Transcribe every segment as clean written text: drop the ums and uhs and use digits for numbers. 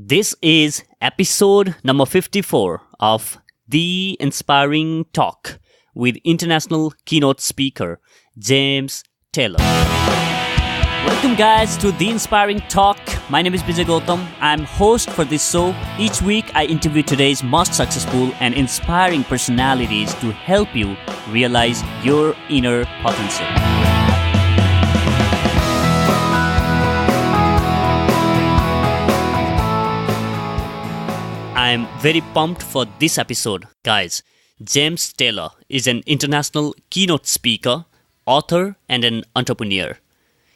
This is episode number 54 of The Inspiring Talk with international keynote speaker James Taylor. Welcome guys to The Inspiring Talk. My name is Vijay Gautam. I'm host for this show. Each week I interview today's most successful and inspiring personalities to help you realize your inner potential. I'm very pumped for this episode, guys. James Taylor is an international keynote speaker, author, and an entrepreneur.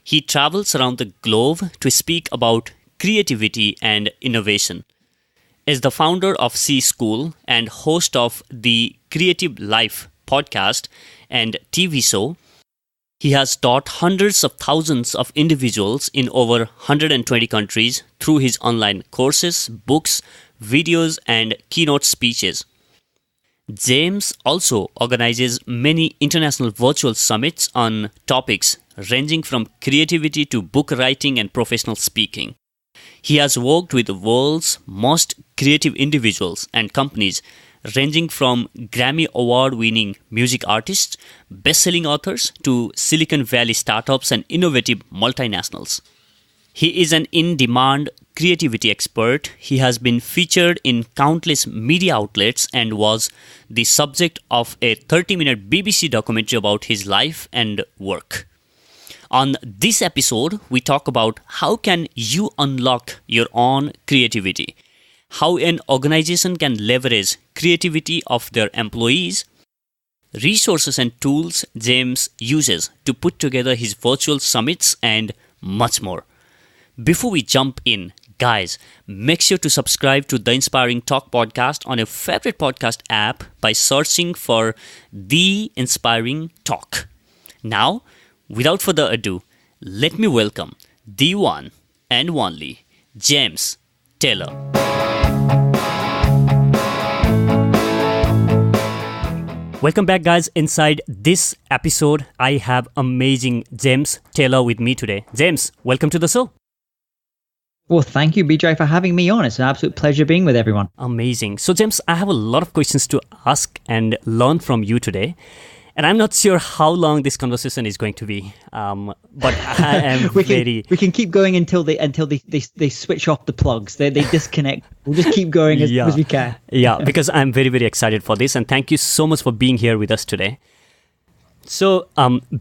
He travels around the globe to speak about creativity and innovation. As the founder of C School and host of the Creative Life podcast and TV show, he has taught hundreds of thousands of individuals in over 120 countries through his online courses, books, videos, and keynote speeches. James also organizes many international virtual summits on topics ranging from creativity to book writing and professional speaking. He has worked with the world's most creative individuals and companies, ranging from Grammy Award-winning music artists, best-selling authors, to Silicon Valley startups and innovative multinationals. He is an in-demand creativity expert. He has been featured in countless media outlets and was the subject of a 30-minute BBC documentary about his life and work. On this episode, we talk about how can you unlock your own creativity, how an organization can leverage creativity of their employees, resources and tools James uses to put together his virtual summits, and much more. Before we jump in, guys, make sure to subscribe to the Inspiring Talk podcast on your favorite podcast app by searching for The Inspiring Talk. Now, without further ado, let me welcome the one and only James Taylor. Welcome back, guys. Inside this episode, I have amazing James Taylor with me today. James, welcome to the show. Well, thank you, Bijay, for having me on. It's an absolute pleasure being with everyone. Amazing. So, James, I have a lot of questions to ask and learn from you today. And I'm not sure how long this conversation is going to be, but I am we can keep going until they switch off the plugs. They disconnect. We'll just keep going as we can. Yeah, because I'm very, very excited for this. And thank you so much for being here with us today. So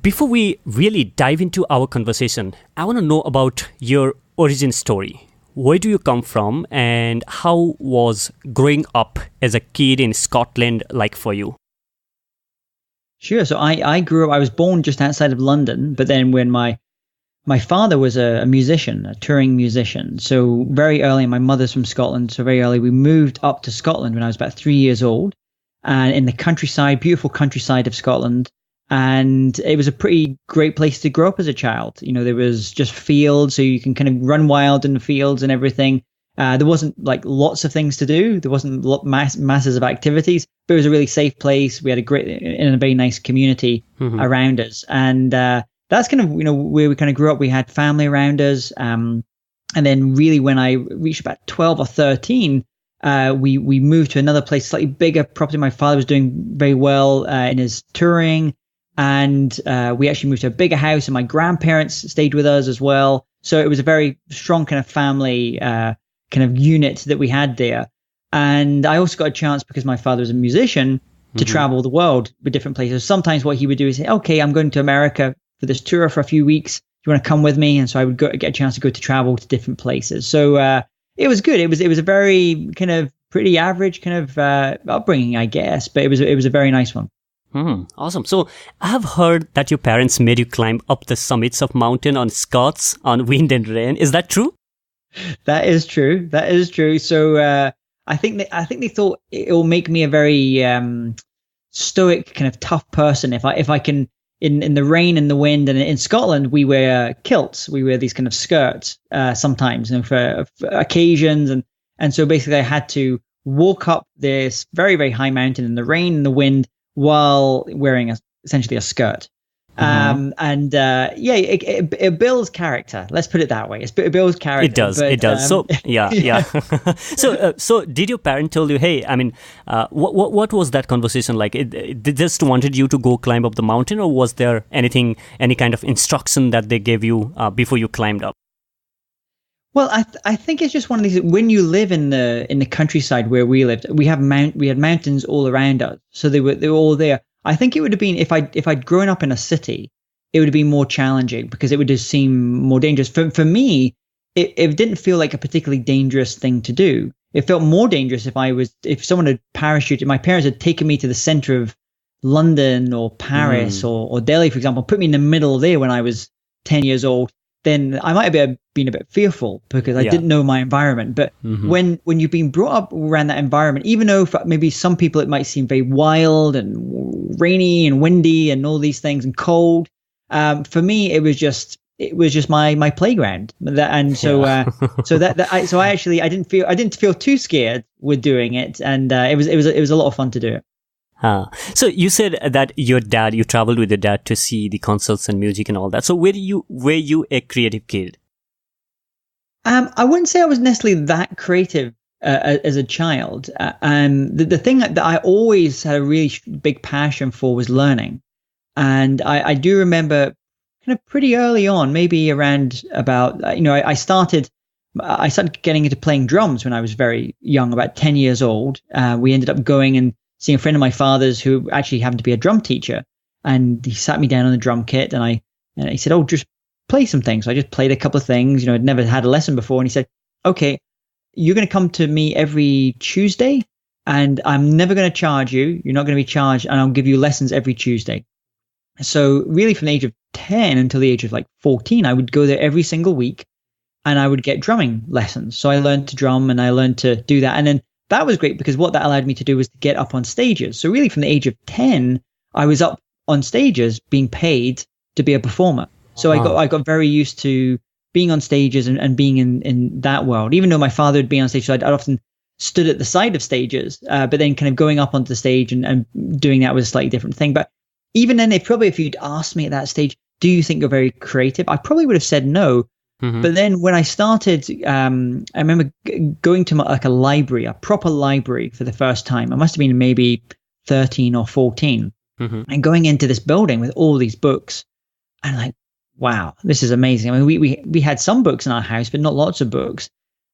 before we really dive into our conversation, I want to know about your origin story. Where do you come from and how was growing up as a kid in Scotland like for you? Sure. So I grew up, I was born just outside of London, but then when my father was a musician, a touring musician. So very early, my mother's from Scotland. So very early, we moved up to Scotland when I was about 3 years old, and in the countryside, beautiful countryside of Scotland. And it was a pretty great place to grow up as a child. You know, there was just fields, so you can kind of run wild in the fields and everything. There wasn't like lots of things to do. There wasn't masses of activities, but it was a really safe place. We had a very nice community around us. And that's kind of, you know, where we kind of grew up. We had family around us. And then really when I reached about 12 or 13, we moved to another place, slightly bigger property. My father was doing very well in his touring. And we actually moved to a bigger house, and my grandparents stayed with us as well. So it was a very strong kind of family kind of unit that we had there. And I also got a chance, because my father was a musician, to travel the world with different places. Sometimes what he would do is say, okay, I'm going to America for this tour for a few weeks. Do you want to come with me? And so I would get a chance to travel to different places. So it was good. It was a very kind of pretty average kind of upbringing, I guess, but it was a very nice one. Awesome. So I have heard that your parents made you climb up the summits of mountain on skirts on wind and rain. Is that true? That is true. So I think they thought it will make me a very stoic, kind of tough person if I can in the rain and the wind. And in Scotland, we wear kilts. We wear these kind of skirts sometimes, you know, for occasions. And so basically, I had to walk up this very, very high mountain in the rain and the wind while wearing essentially a skirt. It builds character. Let's put it that way. It builds character. It does. It does. So yeah. So did your parent told you, hey, I mean, what was that conversation like? They just wanted you to go climb up the mountain, or was there any kind of instruction that they gave you before you climbed up? Well, I think it's just one of these. When you live in the countryside where we lived, we had mountains all around us, so they were all there. I think it would have been if I'd grown up in a city, it would have been more challenging because it would just seem more dangerous. For me, it didn't feel like a particularly dangerous thing to do. It felt more dangerous if someone had parachuted. My parents had taken me to the center of London or Paris or Delhi, for example, put me in the middle there when I was 10 years old. Then I might have been a bit fearful because I didn't know my environment. But when you've been brought up around that environment, even though for maybe some people it might seem very wild and rainy and windy and all these things and cold, for me it was just my playground. I didn't feel too scared with doing it, and it was a lot of fun to do it. So you said that you traveled with your dad to see the concerts and music and all that. So were you a creative kid? I wouldn't say I was necessarily that creative as a child. The thing that I always had a really big passion for was learning. And I do remember kind of pretty early on, maybe around about, I started getting into playing drums when I was very young, about 10 years old. We ended up going and seeing a friend of my father's who actually happened to be a drum teacher, and he sat me down on the drum kit, and he said, "Oh, just play some things." So I just played a couple of things. I'd never had a lesson before, and he said, "Okay, you're going to come to me every Tuesday, and I'm never going to charge you. You're not going to be charged, and I'll give you lessons every Tuesday." So really, from the age of 10 until the age of like 14, I would go there every single week, and I would get drumming lessons. So I learned to drum, and I learned to do that, and then that was great because what that allowed me to do was to get up on stages. So really from the age of 10, I was up on stages being paid to be a performer. So I got very used to being on stages and being in that world. Even though my father would be on stage, so I'd often stood at the side of stages, but then kind of going up onto the stage and doing that was a slightly different thing. But even then, if you'd asked me at that stage, do you think you're very creative? I probably would have said no. But then when I started, I remember going to a library, a proper library for the first time. I must have been maybe 13 or 14 and going into this building with all these books and like, wow, this is amazing. I mean, we had some books in our house, but not lots of books.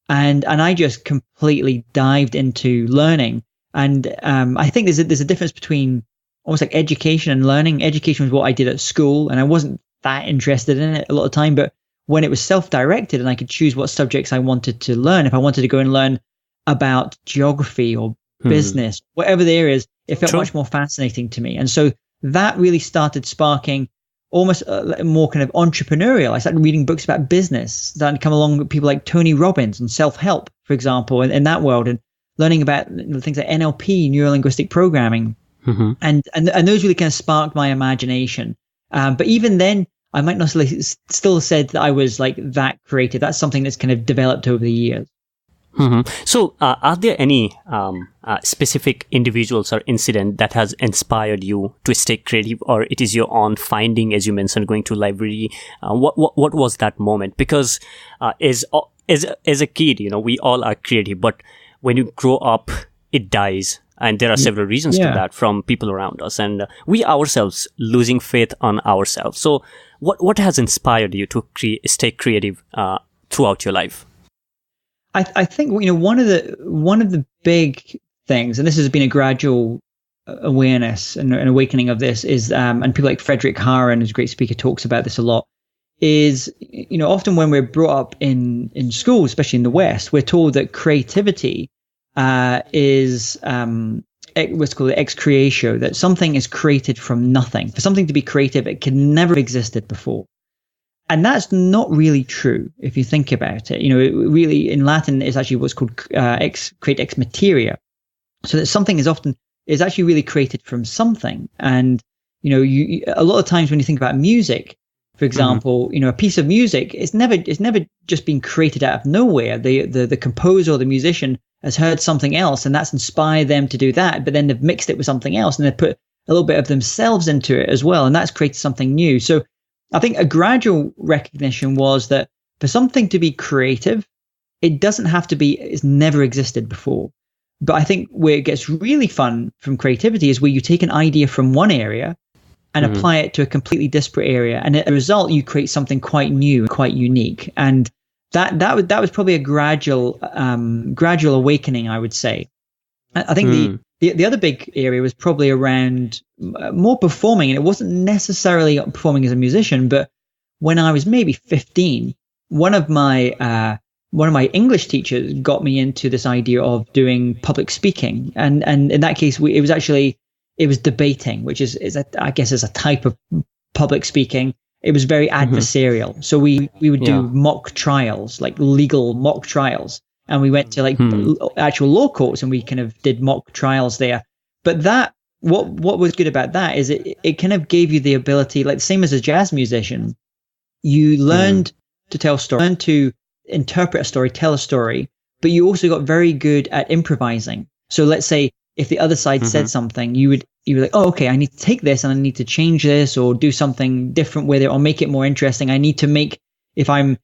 And I just completely dived into learning. And I think there's a difference between almost like education and learning. Education was what I did at school, and I wasn't that interested in it a lot of time, but when it was self-directed and I could choose what subjects I wanted to learn, if I wanted to go and learn about geography or business, whatever there is, it felt much more fascinating to me. And so that really started sparking almost more kind of entrepreneurial. I started reading books about business, starting to come along with people like Tony Robbins and self-help, for example, in that world, and learning about things like NLP, neuro-linguistic programming. And those really kind of sparked my imagination. But even then, I might not still said that I was like that creative. That's something that's kind of developed over the years. So are there any specific individuals or incident that has inspired you to stay creative, or it is your own finding, as you mentioned, going to library? What was that moment? Because as a kid, we all are creative, but when you grow up, it dies. And there are several reasons to that from people around us, and we ourselves losing faith on ourselves. So what has inspired you to stay creative throughout your life? I think one of the big things, and this has been a gradual awareness and an awakening of this, is and people like Frederick Harron, who's a great speaker, talks about this a lot. Is often when we're brought up in school, especially in the West, we're told that creativity is what's called ex creatio, that something is created from nothing. For something to be creative, it can never have existed before. And that's not really true if you think about it. It really, in Latin, is actually what's called create ex materia. So that something is actually really created from something. And, a lot of times when you think about music, for example, a piece of music, it's never just been created out of nowhere. The composer or the musician has heard something else, and that's inspired them to do that. But then they've mixed it with something else, and they've put a little bit of themselves into it as well. And that's created something new. So I think a gradual recognition was that for something to be creative, it doesn't have to be, it's never existed before. But I think where it gets really fun from creativity is where you take an idea from one area and apply it to a completely disparate area. And as a result, you create something quite new, quite unique. And that was probably a gradual awakening, I would say. I think the other big area was probably around more performing, and it wasn't necessarily performing as a musician, but when I was maybe 15, one of my English teachers got me into this idea of doing public speaking, and in that case, it was debating, which is I guess is a type of public speaking. It was very adversarial, so we would do mock trials, like legal mock trials. And we went to like actual law courts, and we kind of did mock trials there. But what was good about that is it kind of gave you the ability, like the same as a jazz musician, you learned to tell stories, learned to interpret a story, tell a story, but you also got very good at improvising. So let's say if the other side said something, you were like, oh, okay, I need to take this and I need to change this or do something different with it or make it more interesting. I need to make, if I'm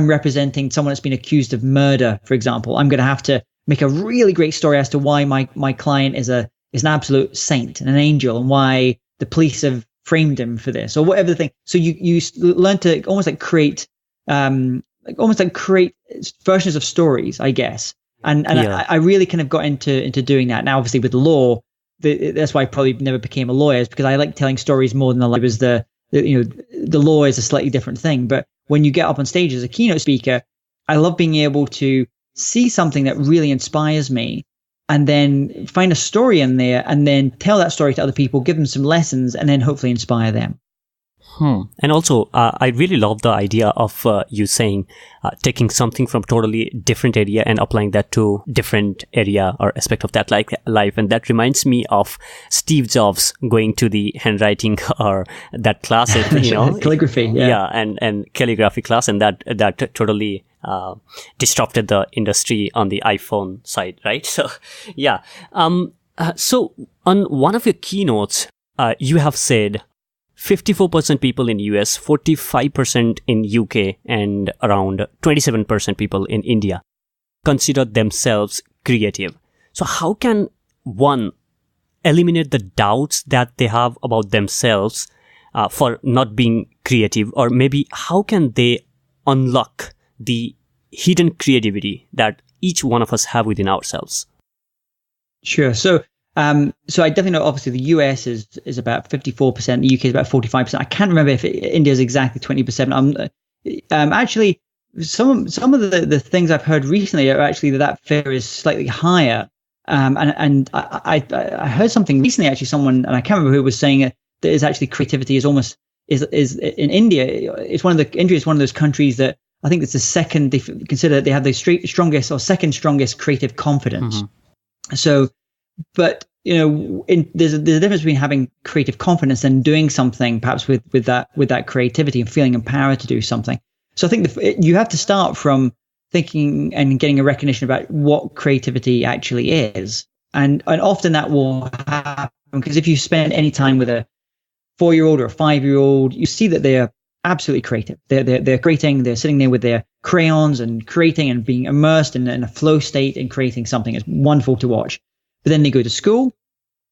representing someone that's been accused of murder, for example, I'm going to have to make a really great story as to why my client is an absolute saint and an angel, and why the police have framed him for this, or whatever the thing. So you learn to almost like create versions of stories, I guess. And I really kind of got into doing that. Now, obviously, with law, that's why I probably never became a lawyer, is because I like telling stories more than I like. It was the law is a slightly different thing, but when you get up on stage as a keynote speaker, I love being able to see something that really inspires me and then find a story in there and then tell that story to other people, give them some lessons, and then hopefully inspire them. And also, I really love the idea of you saying taking something from totally different area and applying that to different area or aspect of that life. And that reminds me of Steve Jobs going to the handwriting or that class, calligraphy, and calligraphy class, and that totally disrupted the industry on the iPhone side, right? So, yeah. So on one of your keynotes, you have said 54% people in US, 45% in UK, and around 27% people in India consider themselves creative. So how can one eliminate the doubts that they have about themselves for not being creative? Or maybe how can they unlock the hidden creativity that each one of us have within ourselves? Sure. So I definitely know, obviously, the US is about 54%, the UK is about 45%. I can't remember if India is exactly 20%. Actually, some of the things I've heard recently are actually that figure is slightly higher. And I heard something recently, actually, someone, and I can't remember who was saying it, that is actually creativity is in India. India is one of those countries that I think it's the second, they consider they have the strongest or second strongest creative confidence. So, but there's a difference between having creative confidence and doing something, perhaps with that creativity and feeling empowered to do something. So I think you have to start from thinking and getting a recognition about what creativity actually is, and often that will happen because if you spend any time with a 4-year-old or a 5-year-old, you see that they are absolutely creative. They're creating. They're sitting there with their crayons and creating and being immersed in a flow state and creating something. It's wonderful to watch. But then they go to school,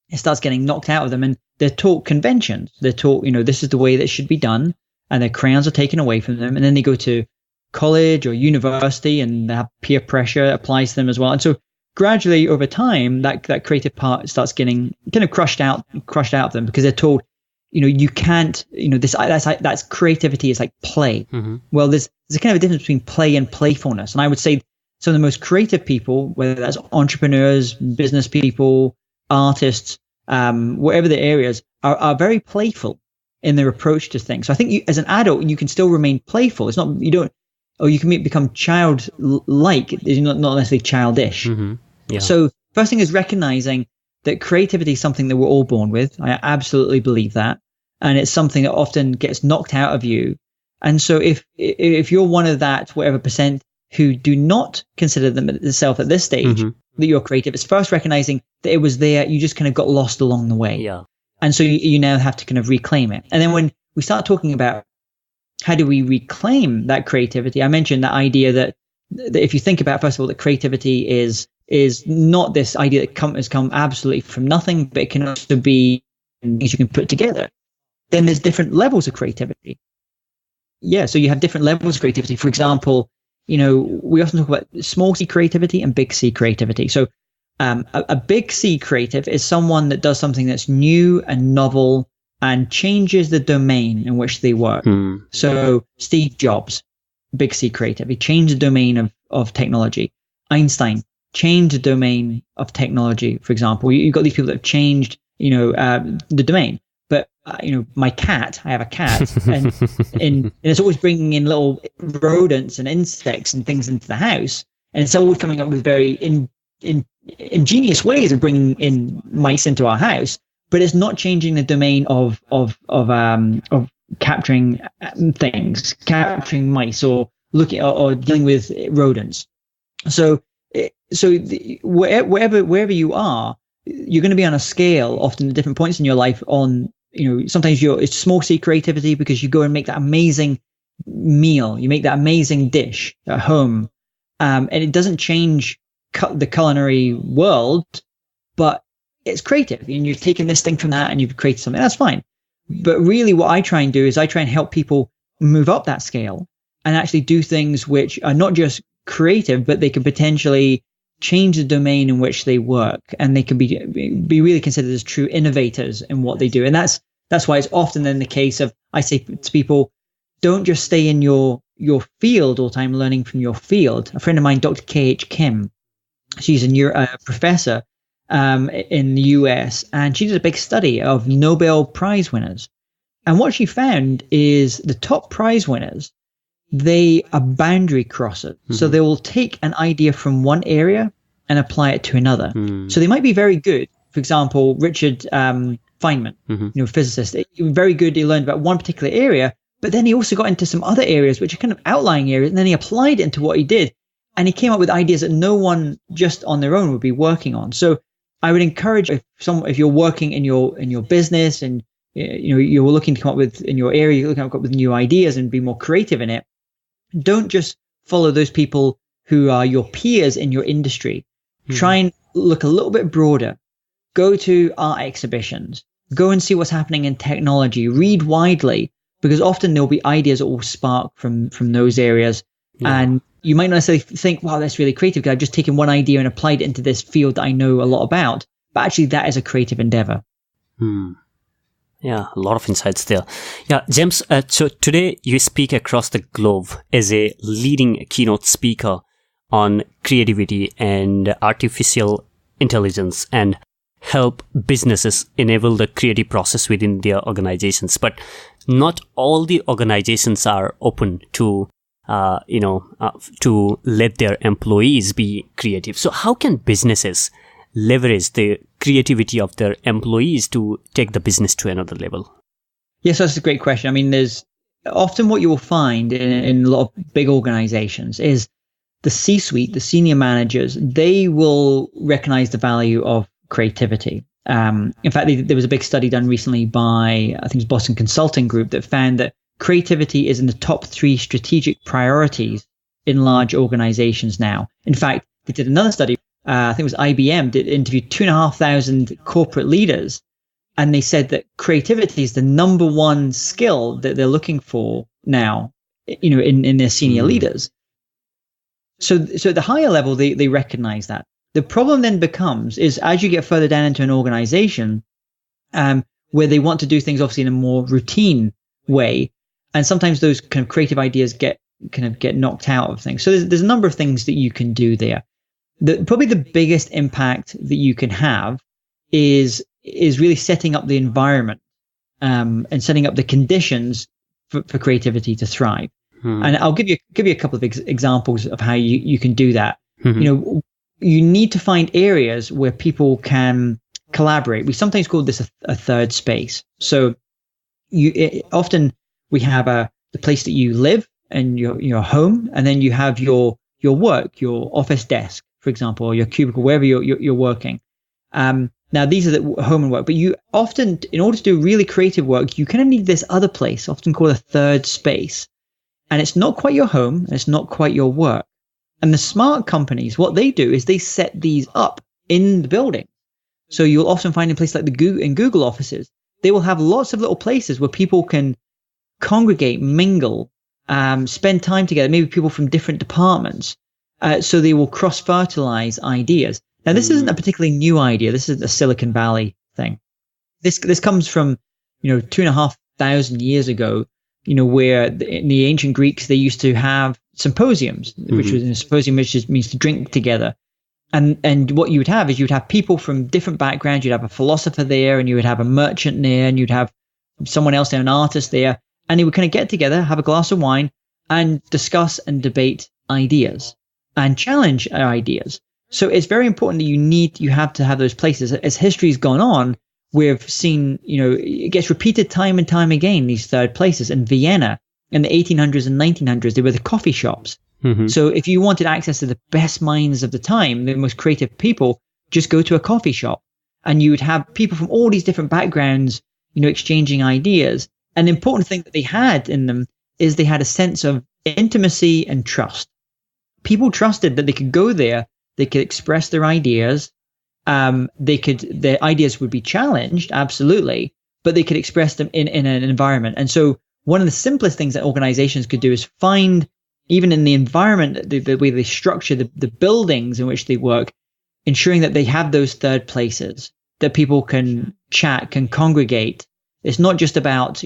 it starts getting knocked out of them, and they're taught conventions. They're taught, this is the way that should be done, and their crayons are taken away from them. And then they go to college or university, and they have peer pressure applies to them as well. And so gradually over time, that creative part starts getting kind of crushed out of them because they're told, you can't, that's creativity is like play. Well, there's a kind of a difference between play and playfulness. And I would say some of the most creative people, whether that's entrepreneurs, business people, artists, whatever the areas, are very playful in their approach to things. So I think as an adult, you can still remain playful. It's not, you can become childlike, not necessarily childish. Yeah. So first thing is recognizing that creativity is something that we're all born with. I absolutely believe that. And it's something that often gets knocked out of you. And so if you're one of that, whatever percent, who do not consider themselves at this stage that you're creative, it's first recognizing that it was there. You just kind of got lost along the way. Yeah. And so you now have to kind of reclaim it. And then when we start talking about how do we reclaim that creativity, I mentioned that idea that if you think about, first of all, that creativity is not this idea that has come absolutely from nothing, but it can also be things you can put together. Then there's different levels of creativity. Yeah, so you have different levels of creativity. For example, we often talk about small C creativity and big C creativity. So a big C creative is someone that does something that's new and novel and changes the domain in which they work. So Steve Jobs, big C creative, he changed the domain of technology. Einstein changed the domain of technology, for example. You've got these people that have changed, the domain. But, my cat, I have a cat, and it's always bringing in little rodents and insects and things into the house. And it's always coming up with very ingenious ways of bringing in mice into our house. But it's not changing the domain of capturing things, capturing mice, or looking or dealing with rodents. So wherever you are, you're going to be on a scale, often at different points in your life. On sometimes it's small C creativity because you go and make that amazing meal, you make that amazing dish at home, and it doesn't change the culinary world, but it's creative, and you've taken this thing from that and you've created something. That's fine. But really what I try and do is I try and help people move up that scale and actually do things which are not just creative, but they can potentially change the domain in which they work, and they can be really considered as true innovators in what they do. And that's why it's often then the case of, I say to people, don't just stay in your field all the time learning from your field. A friend of mine, Dr. K.H. Kim, she's a professor in the US, and she did a big study of Nobel Prize winners. And what she found is the top prize winners, they are boundary crossers. Mm-hmm. So they will take an idea from one area and apply it to another. So they might be very good. For example, Richard Feynman, physicist, very good. He learned about one particular area, but then he also got into some other areas, which are kind of outlying areas. And then he applied it into what he did. And he came up with ideas that no one just on their own would be working on. So I would encourage if you're working in your business and you're looking to come up with in your area, you're looking to come up with new ideas and be more creative in it. Don't just follow those people who are your peers in your industry. Try and look a little bit broader. Go to art exhibitions. Go and see what's happening in technology. Read widely, because often there'll be ideas that will spark from those areas. Yeah. And you might not necessarily think, wow, that's really creative, because I've just taken one idea and applied it into this field that I know a lot about. But actually, that is a creative endeavor. Yeah, a lot of insights there. Yeah, James, so today you speak across the globe as a leading keynote speaker on creativity and artificial intelligence, and help businesses enable the creative process within their organizations. But not all the organizations are open to to let their employees be creative. So how can businesses leverage the creativity of their employees to take the business to another level? Yes, that's a great question. I mean, there's often what you will find in a lot of big organizations is the C-suite, the senior managers, they will recognize the value of creativity. In fact, there was a big study done recently by, I think it was Boston Consulting Group, that found that creativity is in the top 3 strategic priorities in large organizations now. In fact, they did another study, I think it was IBM, interviewed 2,500 corporate leaders, and they said that creativity is the number 1 skill that they're looking for now, in their senior leaders. So at the higher level, they recognize that. The problem then becomes is as you get further down into an organization, where they want to do things obviously in a more routine way, and sometimes those kind of creative ideas get knocked out of things. So there's a number of things that you can do there. Probably the biggest impact that you can have is really setting up the environment, and setting up the conditions for creativity to thrive. And I'll give you a couple of examples of how you can do that. You need to find areas where people can collaborate. We sometimes call this a third space. So often we have the place that you live and your home, and then you have your work, your office desk, for example, or your cubicle, wherever you're working. And Now, these are the home and work, but you often, in order to do really creative work, you kind of need this other place, often called a third space. And it's not quite your home, and it's not quite your work. And the smart companies, what they do is they set these up in the building. So you'll often find in places like in Google offices, they will have lots of little places where people can congregate, mingle, spend time together, maybe people from different departments. So they will cross-fertilize ideas. Now, this isn't a particularly new idea. This is a Silicon Valley thing. This comes from, 2,500 years ago, where in the ancient Greeks, they used to have symposiums, which was a symposium, which means to drink together. And what you would have is you'd have people from different backgrounds. You'd have a philosopher there, and you would have a merchant there, and you'd have someone else there, an artist there. And they would kind of get together, have a glass of wine, and discuss and debate ideas and challenge ideas. So it's very important that you have to have those places. As history's gone on, we've seen, it gets repeated time and time again, these third places. In Vienna, in the 1800s and 1900s, they were the coffee shops. So if you wanted access to the best minds of the time, the most creative people, just go to a coffee shop. And you would have people from all these different backgrounds, exchanging ideas. An important thing that they had in them is they had a sense of intimacy and trust. People trusted that they could go there, they could express their ideas. Their ideas would be challenged, absolutely, but they could express them in an environment. And so one of the simplest things that organizations could do is find, even in the environment, the way they structure the buildings in which they work, ensuring that they have those third places that people can chat, can congregate. It's not just about,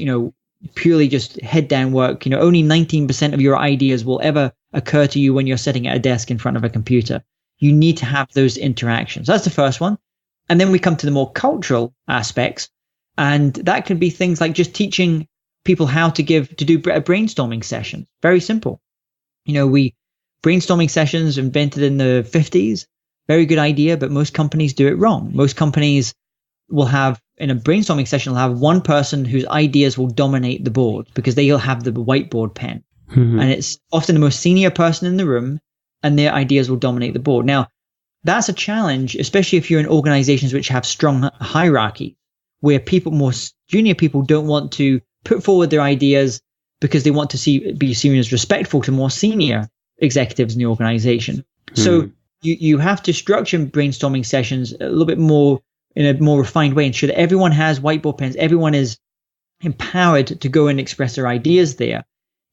purely just head down work. Only 19% of your ideas will ever occur to you when you're sitting at a desk in front of a computer. You need to have those interactions. That's the first one. And then we come to the more cultural aspects. And that could be things like just teaching people how to do a brainstorming session. Very simple. Brainstorming sessions invented in the 50s. Very good idea, but most companies do it wrong. Most companies will have, in a brainstorming session, will have one person whose ideas will dominate the board because they'll have the whiteboard pen. And it's often the most senior person in the room, and their ideas will dominate the board. Now, that's a challenge, especially if you're in organizations which have strong hierarchy, where more junior people don't want to put forward their ideas because they want to be seen as respectful to more senior executives in the organization. So you have to structure brainstorming sessions a little bit more in a more refined way, ensure that everyone has whiteboard pens, everyone is empowered to go and express their ideas there.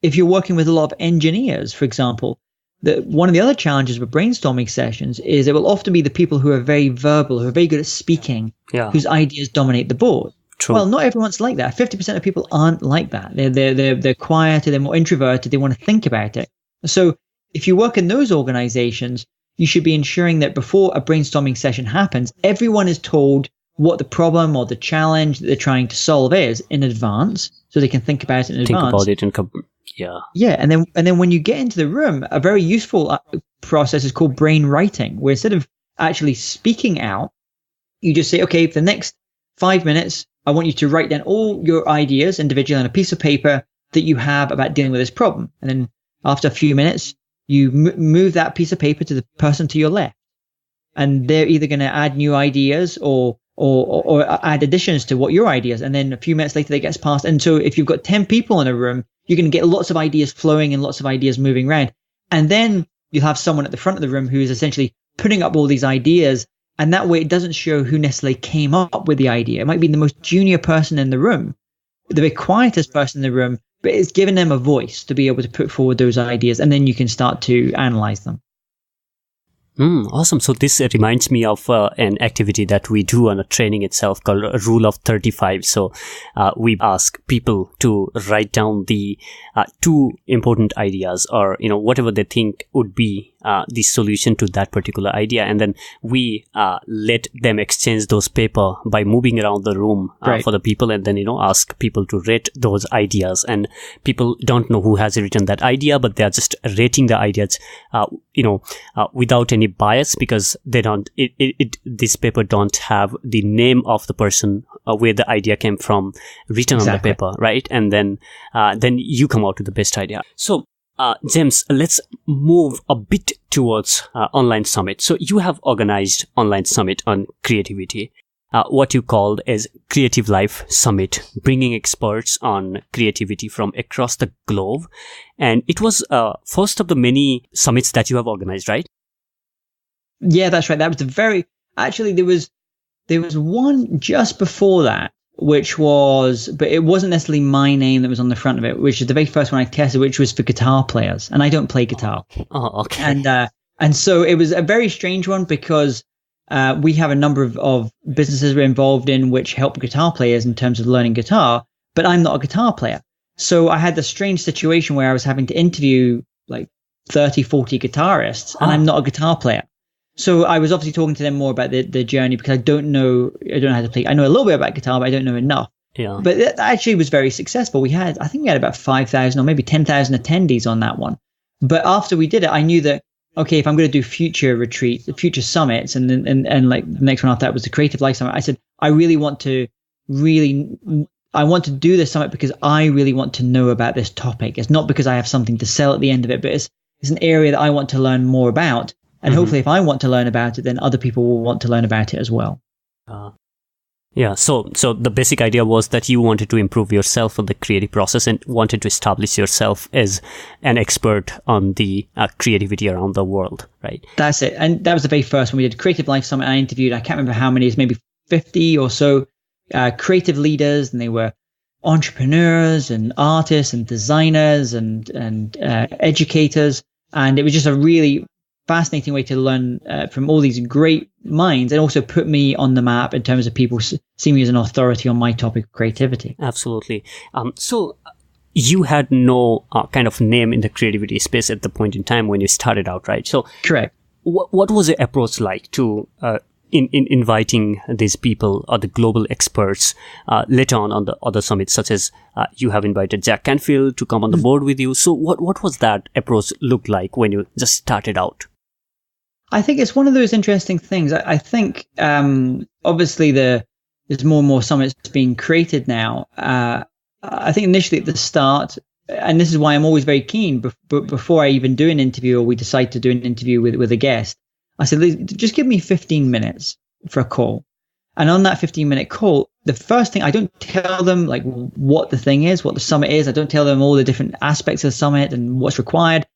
If you're working with a lot of engineers, for example, one of the other challenges with brainstorming sessions is it will often be the people who are very verbal, who are very good at speaking, whose ideas dominate the board. True. Well, not everyone's like that. 50% of people aren't like that. They're quieter, they're more introverted, they want to think about it. So if you work in those organizations, you should be ensuring that before a brainstorming session happens, everyone is told what the problem or the challenge that they're trying to solve is in advance, so they can think about it in advance. Think about it and yeah, and then when you get into the room, a very useful process is called brain writing, where instead of actually speaking out, you just say, okay, for the next 5 minutes, I want you to write down all your ideas individually on a piece of paper that you have about dealing with this problem. And then after a few minutes, you move that piece of paper to the person to your left, and they're either going to add new ideas or add additions to what your ideas. And then a few minutes later, they gets passed. And so if you've got 10 people in a room, you're going to get lots of ideas flowing and lots of ideas moving around. And then you'll have someone at the front of the room who is essentially putting up all these ideas. And that way it doesn't show who necessarily came up with the idea. It might be the most junior person in the room, the very quietest person in the room, but it's giving them a voice to be able to put forward those ideas. And then you can start to analyze them. Awesome. So this reminds me of an activity that we do on a training itself called a Rule of 35. So we ask people to write down the two important ideas, or whatever they think would be the solution to that particular idea, and then we let them exchange those paper by moving around the room for the people, and then ask people to rate those ideas. And people don't know who has written that idea, but they are just rating the ideas without any bias, because they don't this paper don't have the name of the person where the idea came from written on the paper, right? And then you come out with the best idea. So James, let's move a bit towards online summit. So you have organized online summit on creativity. what you called as Creative Life Summit, bringing experts on creativity from across the globe. And it was first of the many summits that you have organized, right? Yeah, that's right. That was actually, there was one just before that, but it wasn't necessarily my name that was on the front of it, which is the very first one I tested, which was for guitar players. And I don't play guitar. Oh, okay. And so it was a very strange one because we have a number of businesses we're involved in which help guitar players in terms of learning guitar, but I'm not a guitar player. So I had the strange situation where I was having to interview like 30, 40 guitarists, and I'm not a guitar player. So I was obviously talking to them more about the journey because I don't know how to play. I know a little bit about guitar, but I don't know enough. Yeah. But that actually was very successful. I think we had about 5,000 or maybe 10,000 attendees on that one. But after we did it, I knew that, okay, if I'm going to do future retreats, future summits, and like the next one after that was the Creative Life Summit, I said, I want to do this summit because I really want to know about this topic. It's not because I have something to sell at the end of it, but it's an area that I want to learn more about. And hopefully if I want to learn about it, then other people will want to learn about it as well. Yeah. So the basic idea was that you wanted to improve yourself in the creative process and wanted to establish yourself as an expert on the creativity around the world, right? That's it. And that was the very first one. We did Creative Life Summit. I interviewed, I can't remember how many, it's maybe 50 or so creative leaders, and they were entrepreneurs and artists and designers and educators. And it was just a really fascinating way to learn from all these great minds, and also put me on the map in terms of people seeing me as an authority on my topic of creativity. Absolutely. So you had no kind of name in the creativity space at the point in time when you started out, right? So correct. What was the approach like to in inviting these people or the global experts later on the other summits, such as you have invited Jack Canfield to come on the board with you? So what was that approach look like when you just started out? I think it's one of those interesting things. I think obviously there's more and more summits being created now. I think initially at the start, and this is why I'm always very keen, before I even do an interview or we decide to do an interview with a guest, I said, just give me 15 minutes for a call. And on that 15-minute call, the first thing, I don't tell them like what the thing is, what the summit is. I don't tell them all the different aspects of the summit and what's required.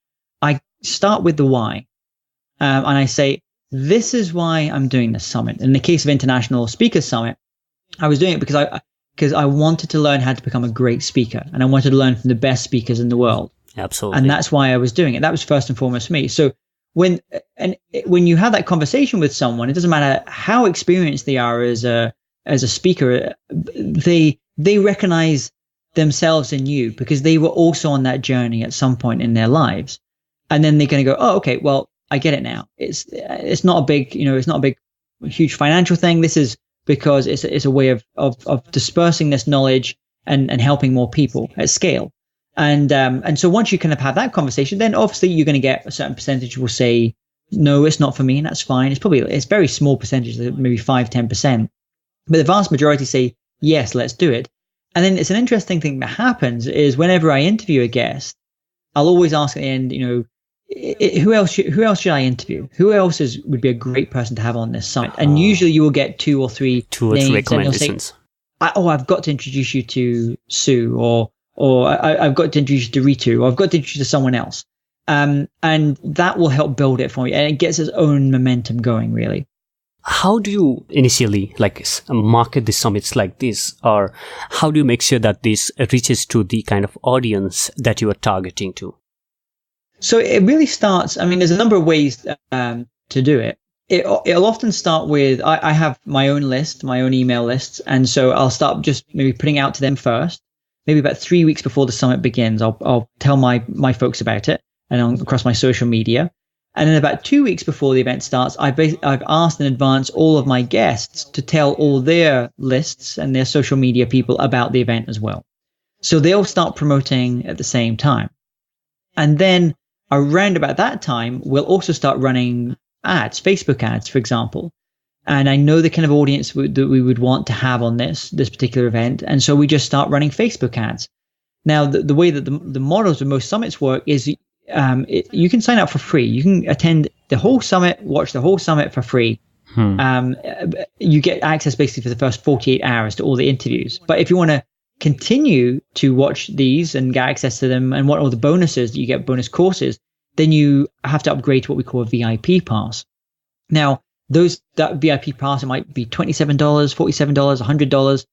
I start with the why. And I say, this is why I'm doing this summit. In the case of International Speakers Summit, I was doing it because I wanted to learn how to become a great speaker, and I wanted to learn from the best speakers in the world. Absolutely. And that's why I was doing it. That was first and foremost for me. So when you have that conversation with someone, it doesn't matter how experienced they are as a speaker, they recognize themselves in you because they were also on that journey at some point in their lives. And then they're going to go, oh, okay, well, I get it now. It's not a big, it's not a big, huge financial thing. This is because it's a way of dispersing this knowledge and helping more people at scale. And so once you kind of have that conversation, then obviously you're going to get a certain percentage will say, no, it's not for me. And that's fine. It's very small percentage, maybe 5-10%. But the vast majority say, yes, let's do it. And then it's an interesting thing that happens is whenever I interview a guest, I'll always ask at the end, who else should I interview? Who else would be a great person to have on this site? And usually you will get two or three recommendations. Say, I've got to introduce you to Sue, or I've got to introduce you to Ritu, or I've got to introduce you to someone else. And that will help build it for me, and it gets its own momentum going, really. How do you initially market the summits like this, or how do you make sure that this reaches to the kind of audience that you are targeting to? So it really starts, there's a number of ways to do it. It'll often start with, I have my own list, my own email lists. And so I'll start just maybe putting out to them first. Maybe about 3 weeks before the summit begins, I'll tell my folks about it and across my social media. And then about 2 weeks before the event starts, I've asked in advance all of my guests to tell all their lists and their social media people about the event as well. So they'll start promoting at the same time. And then around about that time, we'll also start running ads, Facebook ads, for example. And I know the kind of audience that we would want to have on this particular event. And so we just start running Facebook ads. Now, the way that the models of most summits work is you can sign up for free. You can attend the whole summit, watch the whole summit for free. You get access basically for the first 48 hours to all the interviews. But if you want to continue to watch these and get access to them and want all the bonuses that you get, bonus courses, then you have to upgrade to what we call a VIP pass. Now, that VIP pass, it might be $27, $47, $100.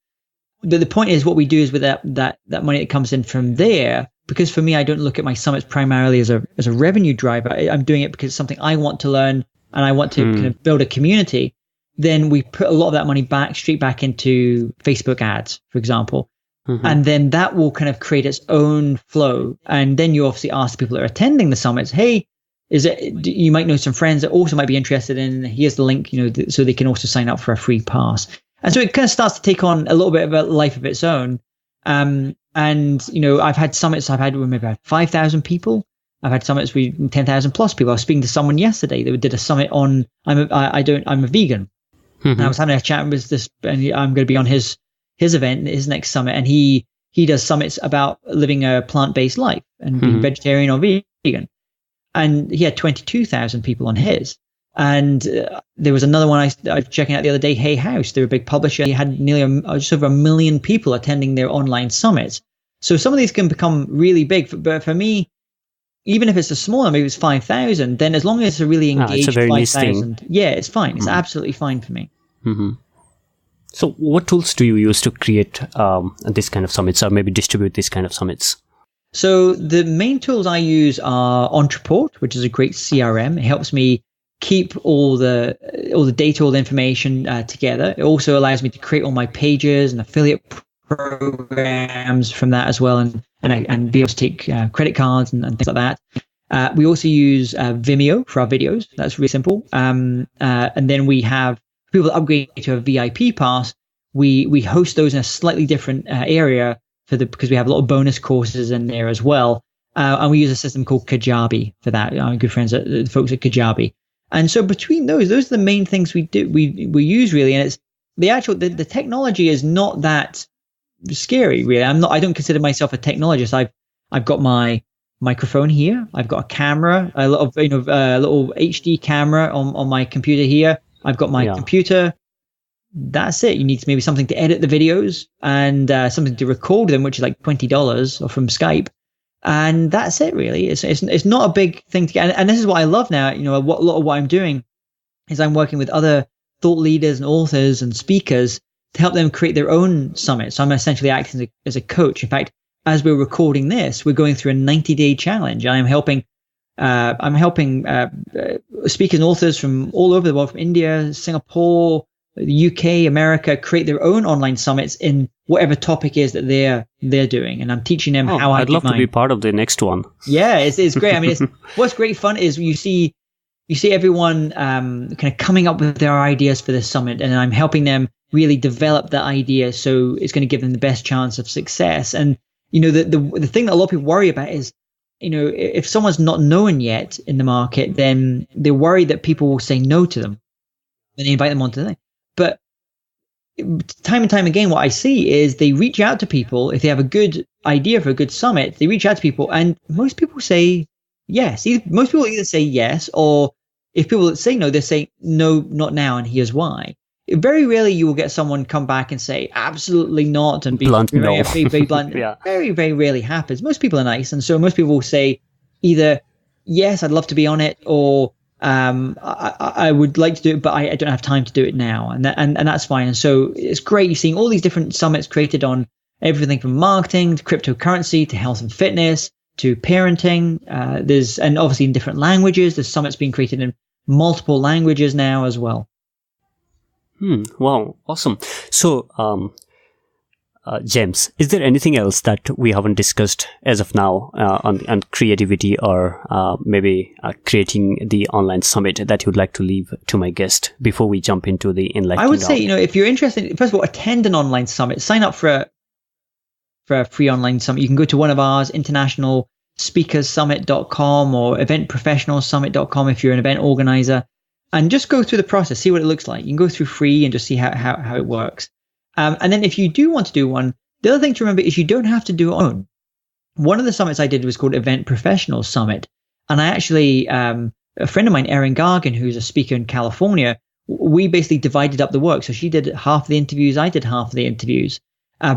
But the point is, what we do is with that money that comes in from there, because for me, I don't look at my summits primarily as a revenue driver. I'm doing it because it's something I want to learn and I want to kind of build a community. Then we put a lot of that money straight back into Facebook ads, for example. And then that will kind of create its own flow. And then you obviously ask people that are attending the summits, hey, you might know some friends that also might be interested in, here's the link, so they can also sign up for a free pass. And so it kind of starts to take on a little bit of a life of its own. And, I've had summits, maybe 5,000 people. I've had summits with 10,000 plus people. I was speaking to someone yesterday that did a summit on, I'm a vegan. And I was having a chat with this, and I'm going to be on his event, his next summit. And he does summits about living a plant-based life and being vegetarian or vegan. And he had 22,000 people on his. And there was another one I was checking out the other day, Hay House. They're a big publisher. He had nearly just over 1 million people attending their online summits. So some of these can become really big. But for me, even if it's a small number, maybe it's 5,000, then as long as it's a really engaged 5,000, yeah, it's fine. It's absolutely fine for me. So what tools do you use to create this kind of summits, or maybe distribute this kind of summits? So the main tools I use are Entreport, which is a great CRM. It helps me keep all the data, all the information together. It also allows me to create all my pages and affiliate programs from that as well, and be able to take credit cards and things like that. We also use Vimeo for our videos. That's really simple. And then we have people that upgrade to a VIP pass. We host those in a slightly different area because we have a lot of bonus courses in there as well. And we use a system called Kajabi for that. Our good friends, the folks at Kajabi. And so between those are the main things we do. We use really, and it's the technology is not that scary really. I don't consider myself a technologist. I've got my microphone here. I've got a camera, a little HD camera on my computer here. I've got my computer. That's it. You need maybe something to edit the videos and something to record them, which is like $20 or from Skype. And that's it really. It's not a big thing to get. And this is what a lot of what I'm doing is I'm working with other thought leaders and authors and speakers to help them create their own summits. So I'm essentially acting as a coach. In fact, as we're recording this, we're going through a 90-day challenge. And I'm helping speakers and authors from all over the world, from India, Singapore, the UK, America, create their own online summits in whatever topic is that they're doing. And I'm teaching them how I'd love to be part of the next one. Yeah, it's great. I mean, what's great fun is you see everyone kind of coming up with their ideas for this summit, and I'm helping them really develop that idea so it's going to give them the best chance of success. And the thing that a lot of people worry about is, if someone's not known yet in the market, then they're worried that people will say no to them. Then they invite them onto the thing. But time and time again, what I see is they reach out to people. If they have a good idea for a good summit, they reach out to people, and most people say yes. Most people either say yes, or if people say no, they say no, not now, and here's why. Very rarely you will get someone come back and say absolutely not and be blunt. Very blunt. Yeah. Very, very rarely happens. Most people are nice, and so most people will say either yes, I'd love to be on it, or I would like to do it, but I don't have time to do it now, and that's fine. And so it's great. You're seeing all these different summits created on everything from marketing to cryptocurrency to health and fitness to parenting. And obviously in different languages. There's summits being created in multiple languages now as well. Wow, awesome. So, James, is there anything else that we haven't discussed as of now on creativity or maybe creating the online summit that you'd like to leave to my guest before we jump into the enlightening? I would say, if you're interested, first of all, attend an online summit. Sign up for a free online summit. You can go to one of ours, internationalspeakersummit.com or eventprofessionalsummit.com if you're an event organizer, and just go through the process, see what it looks like. You can go through free and just see how it works. And then if you do want to do one, the other thing to remember is you don't have to do it alone. One of the summits I did was called Event Professional Summit. And I actually, a friend of mine, Erin Gargan, who's a speaker in California, we basically divided up the work. So she did half the interviews, I did half the interviews,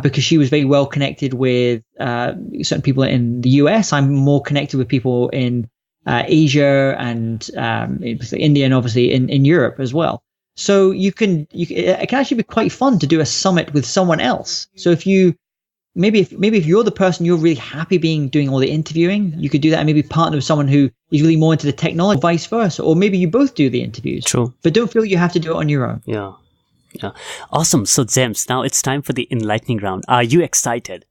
because she was very well connected with certain people in the US. I'm more connected with people in Asia and India, and obviously in Europe as well. So it can actually be quite fun to do a summit with someone else. So if you're the person you're really happy doing all the interviewing, you could do that and maybe partner with someone who is really more into the technology, vice versa. Or maybe you both do the interviews. True. But don't feel you have to do it on your own. Yeah. Awesome. So James, now it's time for the enlightening round. Are you excited?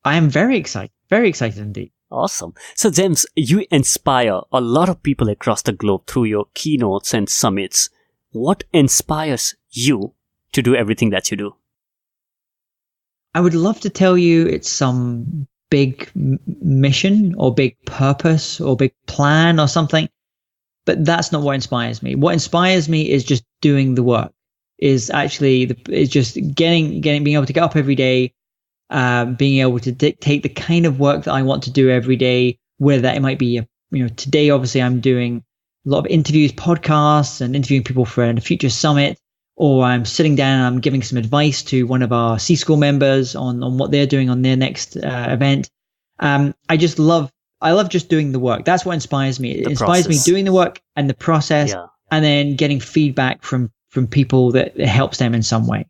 I am very excited. Very excited indeed. Awesome. So James, you inspire a lot of people across the globe through your keynotes and summits. What inspires you to do everything that you do? I would love to tell you it's some big mission or big purpose or big plan or something, but that's not what inspires me. What inspires me is just doing the work. Is just being able to get up every day, being able to dictate the kind of work that I want to do every day. Whether it might be, today obviously I'm doing a lot of interviews, podcasts, and interviewing people for a future summit. Or I'm sitting down and I'm giving some advice to one of our C-School members on what they're doing on their next event. I love just doing the work. That's what inspires me. It inspires me doing the work and the process, and then getting feedback from people that it helps them in some way.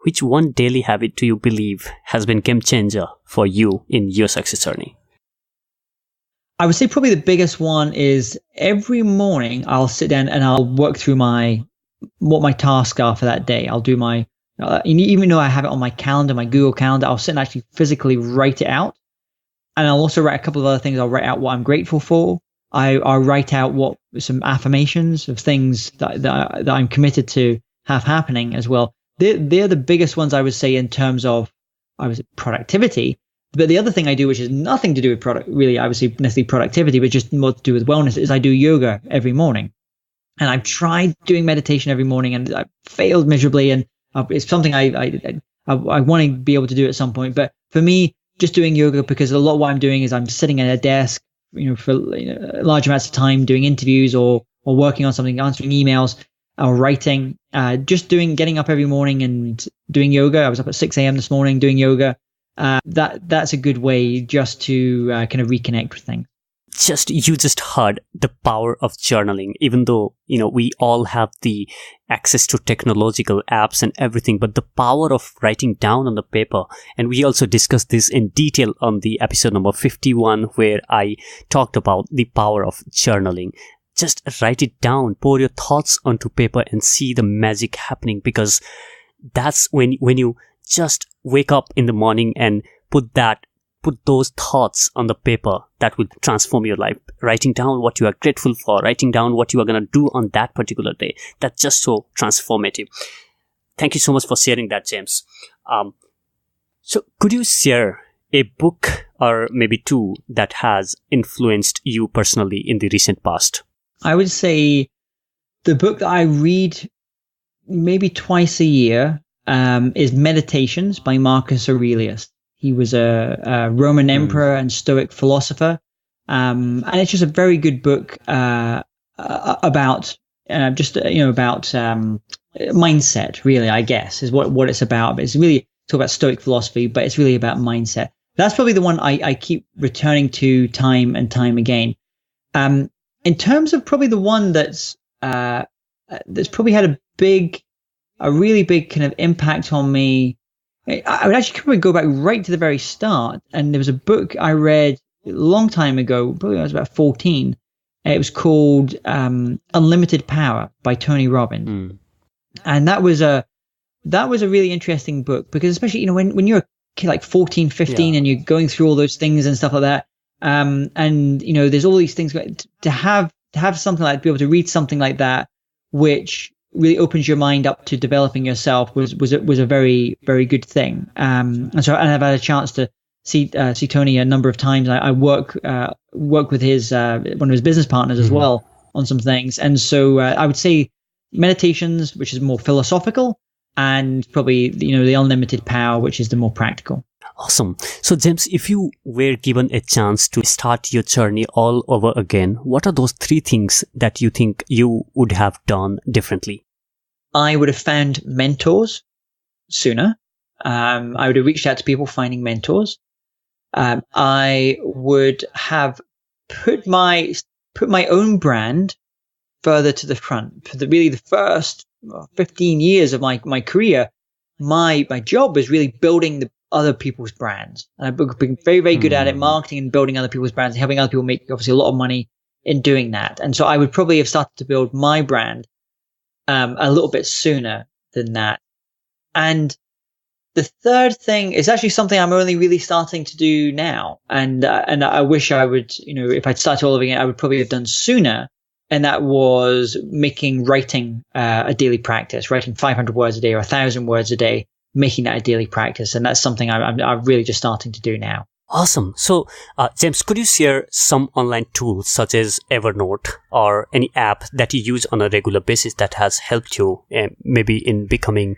Which one daily habit do you believe has been game changer for you in your success journey? I would say probably the biggest one is every morning I'll sit down and I'll work through what my tasks are for that day. I'll do my, even though I have it on my calendar, my Google Calendar, I'll sit and actually physically write it out. And I'll also write a couple of other things. I'll write out what I'm grateful for. I'll write out some affirmations of things that I'm committed to have happening as well. They're the biggest ones I would say in terms of productivity. But the other thing I do, which has nothing to do with obviously necessarily productivity, but just more to do with wellness, is I do yoga every morning. And I've tried doing meditation every morning and I've failed miserably. And it's something I want to be able to do at some point. But for me, just doing yoga, because a lot of what I'm doing is I'm sitting at a desk, for large amounts of time doing interviews or working on something, answering emails or writing, getting up every morning and doing yoga. I was up at 6 a.m. this morning doing yoga. That's a good way just to kind of reconnect with things. You just heard the power of journaling, even though, we all have the access to technological apps and everything, but the power of writing down on the paper. And we also discussed this in detail on the episode number 51, where I talked about the power of journaling. Just write it down, pour your thoughts onto paper and see the magic happening, because that's when you just wake up in the morning and put those thoughts on the paper, that will transform your life. Writing down what you are grateful for, writing down what you are going to do on that particular day. That's just so transformative. Thank you so much for sharing that, James. So could you share a book or maybe two that has influenced you personally in the recent past? I would say the book that I read maybe twice a year is Meditations by Marcus Aurelius. He was a Roman emperor and Stoic philosopher. And it's just a very good book about mindset, really, I guess, is what it's about. But it's really talk about Stoic philosophy, but it's really about mindset. That's probably the one I keep returning to time and time again. In terms of probably the one that's probably had a really big kind of impact on me, I would actually probably go back right to the very start. And there was a book I read a long time ago, probably when I was about 14. It was called Unlimited Power by Tony Robbins. And that was a really interesting book, because especially, when you're a kid like 14, 15 and you're going through all those things and stuff like that. And there's all these things to have something like, be able to read something like that, which really opens your mind up to developing yourself, was a very, very good thing. And I've had a chance to see Tony a number of times. I work with his one of his business partners as well on some things. And so I would say Meditations, which is more philosophical, and probably the Unlimited Power, which is the more practical. Awesome. So James, if you were given a chance to start your journey all over again, what are those 3 things that you think you would have done differently? I would have found mentors sooner. I would have reached out to people finding mentors. I would have put my own brand further to the front. For the first 15 years of my career, my job was really building the other people's brands. And I've been very, very good at it, marketing and building other people's brands and helping other people make obviously a lot of money in doing that. And so I would probably have started to build my brand a little bit sooner than that. And the third thing is actually something I'm only really starting to do now. And I wish I would, if I'd started all over again, I would probably have done sooner. And that was making writing a daily practice, writing 500 words a day or 1,000 words a day, making that a daily practice. And that's something I'm really just starting to do now. Awesome. So, James, could you share some online tools such as Evernote or any app that you use on a regular basis that has helped you maybe in becoming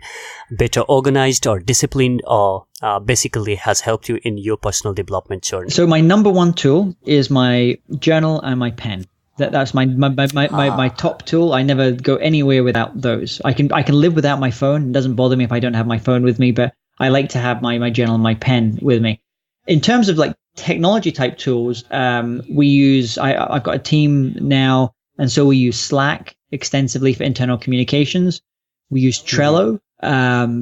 better organized or disciplined, or basically has helped you in your personal development journey? So my number one tool is my journal and my pen. That's my top tool. I never go anywhere without those. I can live without my phone. It doesn't bother me if I don't have my phone with me, but I like to have my journal and my pen with me. In terms of like technology type tools, I've got a team now, and so we use Slack extensively for internal communications. We use Trello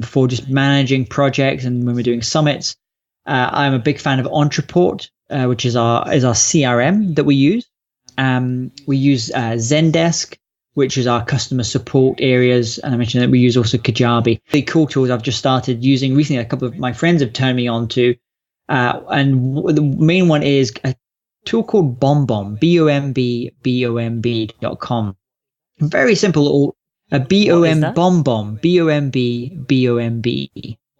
for just managing projects and when we're doing summits. I'm a big fan of Entreport, which is our CRM that we use. We use Zendesk, which is our customer support areas, and I mentioned that we use also Kajabi. The cool tools I've just started using recently. A couple of my friends have turned me on to. And the main one is a tool called BombBomb, BOMB.com. Very simple BOMB,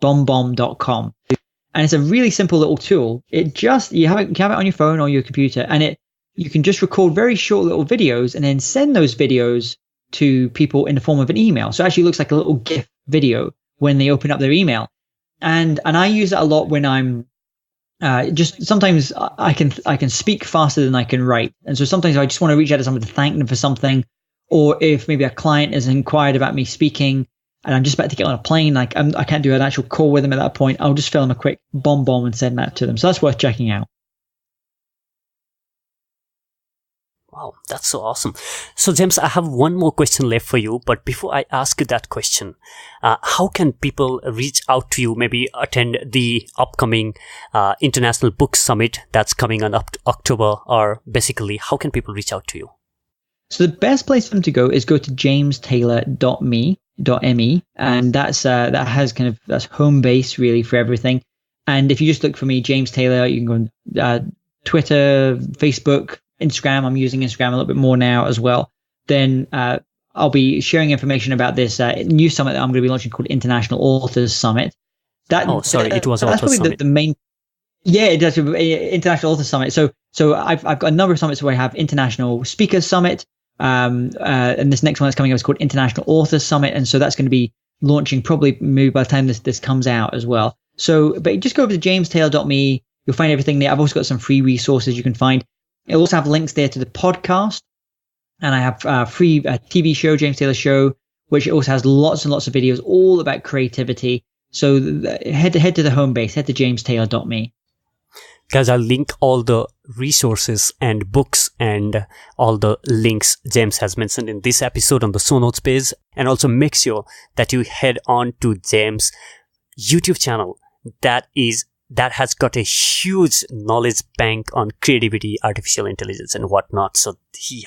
BOMB.com. And it's a really simple little tool. You have it on your phone or your computer, and you can just record very short little videos and then send those videos to people in the form of an email. So it actually looks like a little GIF video when they open up their email. And I use that a lot when I'm just sometimes I can speak faster than I can write. And so sometimes I just want to reach out to someone to thank them for something. Or if maybe a client has inquired about me speaking and I'm just about to get on a plane, I can't do an actual call with them at that point, I'll just film a quick bomb and send that to them. So that's worth checking out. Wow, that's so awesome. So James, I have one more question left for you. But before I ask you that question, how can people reach out to you, maybe attend the upcoming International Book Summit that's coming on October, or basically how can people reach out to you? So the best place for them to go is go to jamestaylor.me, and that's home base really for everything. And if you just look for me, James Taylor, you can go on Twitter, Facebook, Instagram. I'm using Instagram a little bit more now as well. Then I'll be sharing information about this new summit that I'm going to be launching called International Authors Summit. It was Authors Summit. The main. Yeah, it does. International Authors Summit. So I've got a number of summits where I have International Speakers Summit, and this next one that's coming up is called International Authors Summit, and so that's going to be launching probably maybe by the time this comes out as well. So, but just go over to jamestaylor.me. You'll find everything there. I've also got some free resources you can find. It'll also have links there to the podcast, and I have a free TV show, James Taylor Show, which also has lots and lots of videos all about creativity. So head to the home base, head to jamestaylor.me. Guys, I'll link all the resources and books and all the links James has mentioned in this episode on the show notes page, and also make sure that you head on to James' YouTube channel that has got a huge knowledge bank on creativity, artificial intelligence and whatnot. So he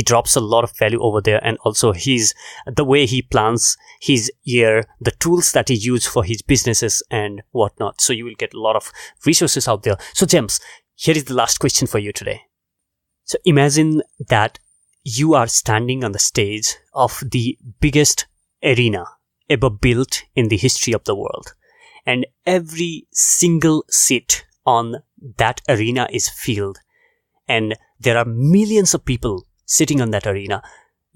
drops a lot of value over there, and also the way he plans his year, the tools that he uses for his businesses and whatnot. So you will get a lot of resources out there. So James, here is the last question for you today. So imagine that you are standing on the stage of the biggest arena ever built in the history of the world, and every single seat on that arena is filled, and there are millions of people sitting on that arena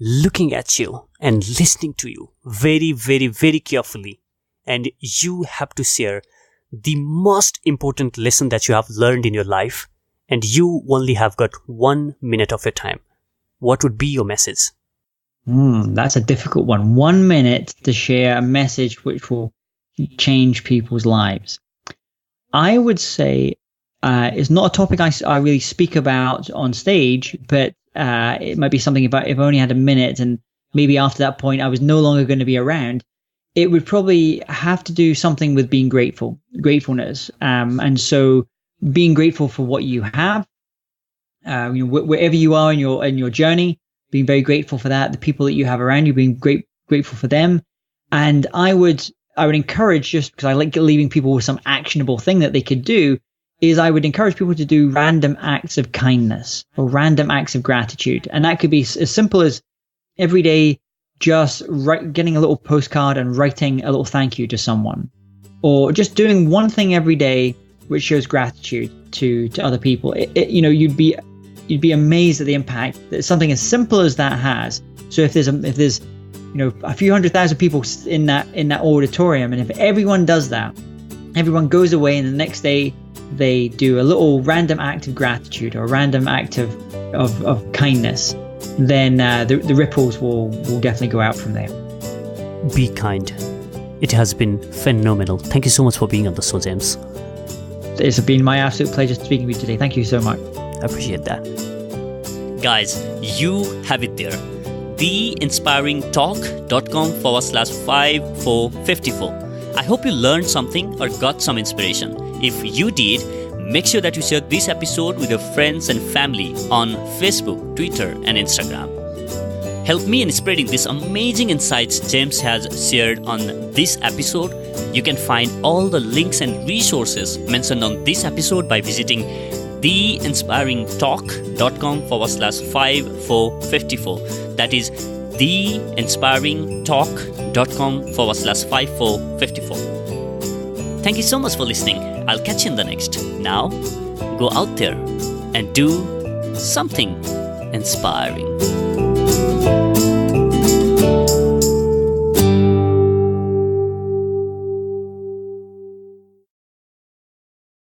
looking at you and listening to you very, very, very carefully, and you have to share the most important lesson that you have learned in your life, and you only have got 1 minute of your time, what would be your message? That's a difficult one. 1 minute to share a message which will change people's lives. I would say it's not a topic I really speak about on stage, but it might be something if I only had a minute and maybe after that point I was no longer going to be around. It would probably have to do something with being gratefulness. And so being grateful for what you have, wherever you are in your journey, being very grateful for that, the people that you have around you, being grateful for them. And I would encourage, just because I like leaving people with some actionable thing that they could do, is I would encourage people to do random acts of kindness or random acts of gratitude. And that could be as simple as every day, just getting a little postcard and writing a little thank you to someone, or just doing one thing every day which shows gratitude to other people. You'd be amazed at the impact that something as simple as that has. So if there's a few 100,000 people in that auditorium, and if everyone does that, everyone goes away and the next day they do a little random act of gratitude or a random act of kindness, then the ripples will definitely go out from there. Be kind. It has been phenomenal. Thank you so much for being on the show, James. It's been my absolute pleasure speaking with you today. Thank you so much. I appreciate that. Guys, you have it there. theinspiringtalk.com/5454. I hope you learned something or got some inspiration. If you did, make sure that you share this episode with your friends and family on Facebook, Twitter, and Instagram. Help me in spreading these amazing insights James has shared on this episode. You can find all the links and resources mentioned on this episode by visiting theinspiringtalk.com/5454. That is theinspiringtalk.com/5454. Thank you so much for listening. I'll catch you in the next. Now, go out there and do something inspiring.